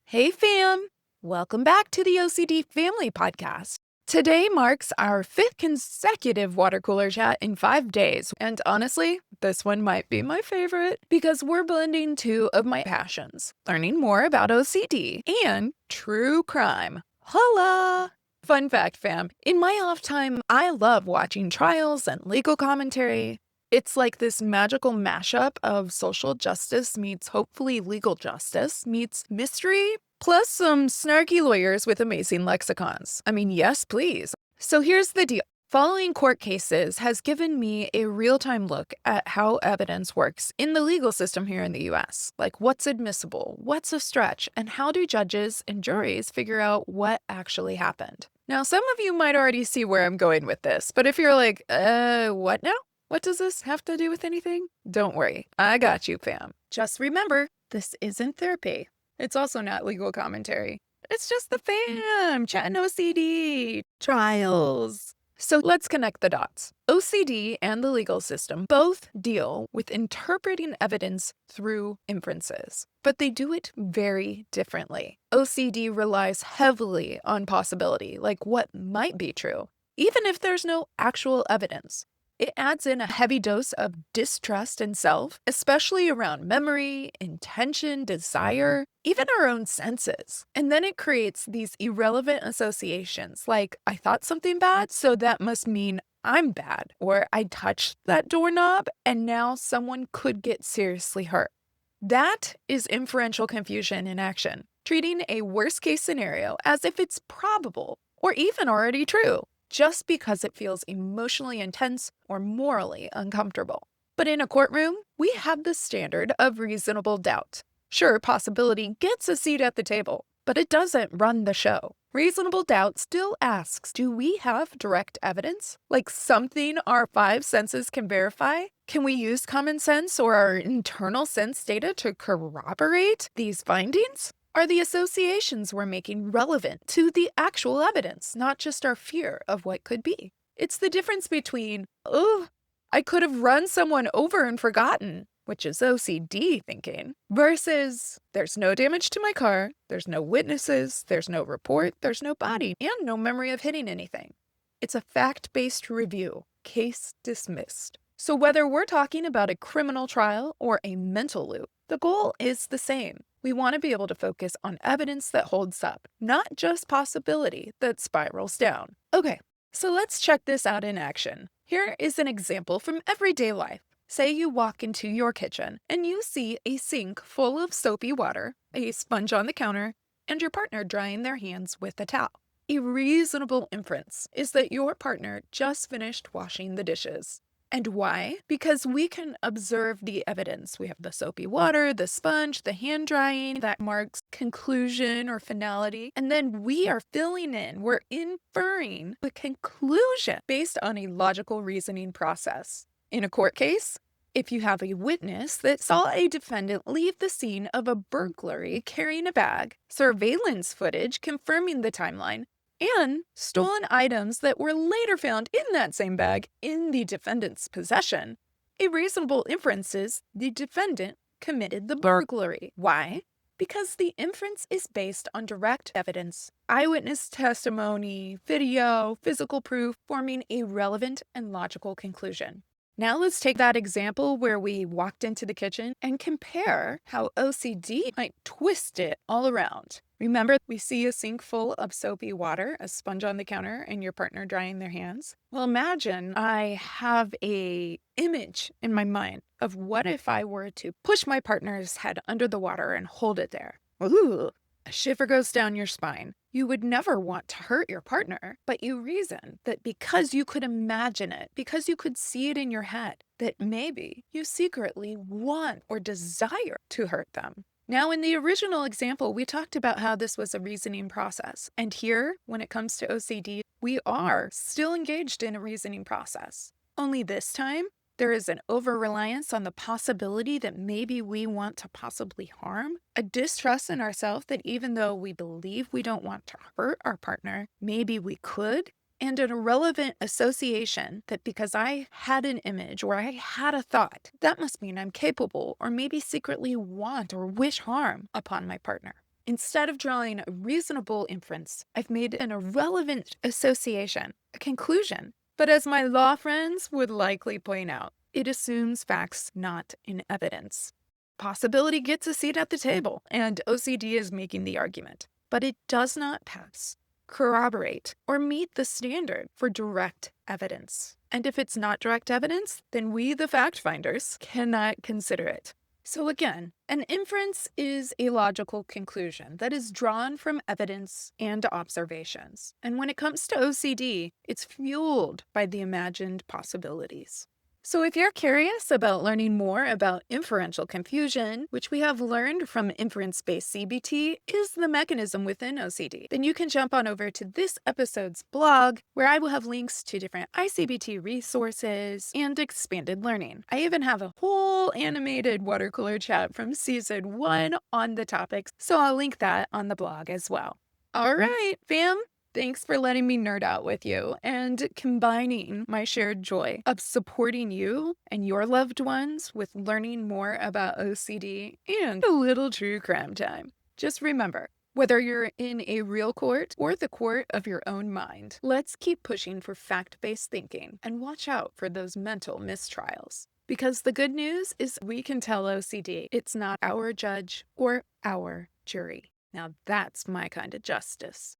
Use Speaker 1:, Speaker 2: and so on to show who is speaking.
Speaker 1: Hey fam! Welcome back to the OCD Family Podcast. Today marks our fifth consecutive water cooler chat in 5 days, and honestly, this one might be my favorite because we're blending two of my passions, learning more about OCD and true crime. Holla! Fun fact, fam, in my off time, I love watching trials and legal commentary. It's like this magical mashup of social justice meets hopefully legal justice meets mystery, plus some snarky lawyers with amazing lexicons. I mean, yes, please. So here's the deal. Following court cases has given me a real-time look at how evidence works in the legal system here in the US. Like what's admissible, what's a stretch, and how do judges and juries figure out what actually happened? Now, some of you might already see where I'm going with this, but if you're like, what now? What does this have to do with anything? Don't worry, I got you, fam. Just remember, this isn't therapy. It's also not legal commentary. It's just the fam chatting OCD trials. So let's connect the dots. OCD and the legal system both deal with interpreting evidence through inferences, but they do it very differently. OCD relies heavily on possibility, like what might be true, even if there's no actual evidence. It adds in a heavy dose of distrust in self, especially around memory, intention, desire, even our own senses. And then it creates these irrelevant associations like, I thought something bad, so that must mean I'm bad, or I touched that doorknob and now someone could get seriously hurt. That is inferential confusion in action, treating a worst case scenario as if it's probable or even already true, just because it feels emotionally intense or morally uncomfortable. But in a courtroom, we have the standard of reasonable doubt. Sure, possibility gets a seat at the table, but it doesn't run the show. Reasonable doubt still asks, do we have direct evidence? Like something our five senses can verify? Can we use common sense or our internal sense data to corroborate these findings? Are the associations we're making relevant to the actual evidence, not just our fear of what could be? It's the difference between, oh, I could have run someone over and forgotten, which is OCD thinking, versus there's no damage to my car, there's no witnesses, there's no report, there's no body, and no memory of hitting anything. It's a fact-based review, case dismissed. So whether we're talking about a criminal trial or a mental loop, the goal is the same. We want to be able to focus on evidence that holds up, not just possibility that spirals down. Okay, so let's check this out in action. Here is an example from everyday life. Say you walk into your kitchen and you see a sink full of soapy water, a sponge on the counter, and your partner drying their hands with a towel. A reasonable inference is that your partner just finished washing the dishes. And why? Because we can observe the evidence. We have the soapy water, the sponge, the hand drying that marks conclusion or finality. And then we are filling in, we're inferring the conclusion based on a logical reasoning process. In a court case, if you have a witness that saw a defendant leave the scene of a burglary carrying a bag, surveillance footage confirming the timeline, and stolen items that were later found in that same bag in the defendant's possession, a reasonable inference is the defendant committed the burglary. Why? Because the inference is based on direct evidence, eyewitness testimony, video, physical proof, forming a relevant and logical conclusion. Now let's take that example where we walked into the kitchen and compare how OCD might twist it all around. Remember, we see a sink full of soapy water, a sponge on the counter, and your partner drying their hands. Well, imagine I have a image in my mind of what if I were to push my partner's head under the water and hold it there. Ooh, a shiver goes down your spine. You would never want to hurt your partner, but you reason that because you could imagine it, because you could see it in your head, that maybe you secretly want or desire to hurt them. Now, in the original example, we talked about how this was a reasoning process. And here, when it comes to OCD, we are still engaged in a reasoning process. Only this time, there is an over-reliance on the possibility that maybe we want to possibly harm, a distrust in ourselves that even though we believe we don't want to hurt our partner, maybe we could, and an irrelevant association that because I had an image or I had a thought, that must mean I'm capable or maybe secretly want or wish harm upon my partner. Instead of drawing a reasonable inference, I've made an irrelevant association, a conclusion. But as my law friends would likely point out, it assumes facts, not in evidence. Possibility gets a seat at the table, and OCD is making the argument. But it does not pass, corroborate, or meet the standard for direct evidence. And if it's not direct evidence, then we, the fact finders, cannot consider it. So again, an inference is a logical conclusion that is drawn from evidence and observations. And when it comes to OCD, it's fueled by the imagined possibilities. So if you're curious about learning more about inferential confusion, which we have learned from inference-based CBT is the mechanism within OCD, then you can jump on over to this episode's blog, where I will have links to different ICBT resources and expanded learning. I even have a whole animated watercolor chat from season 1 on the topics, so I'll link that on the blog as well. All right, fam. Thanks for letting me nerd out with you and combining my shared joy of supporting you and your loved ones with learning more about OCD and a little true crime time. Just remember, whether you're in a real court or the court of your own mind, let's keep pushing for fact-based thinking and watch out for those mental mistrials. Because the good news is we can tell OCD it's not our judge or our jury. Now that's my kind of justice.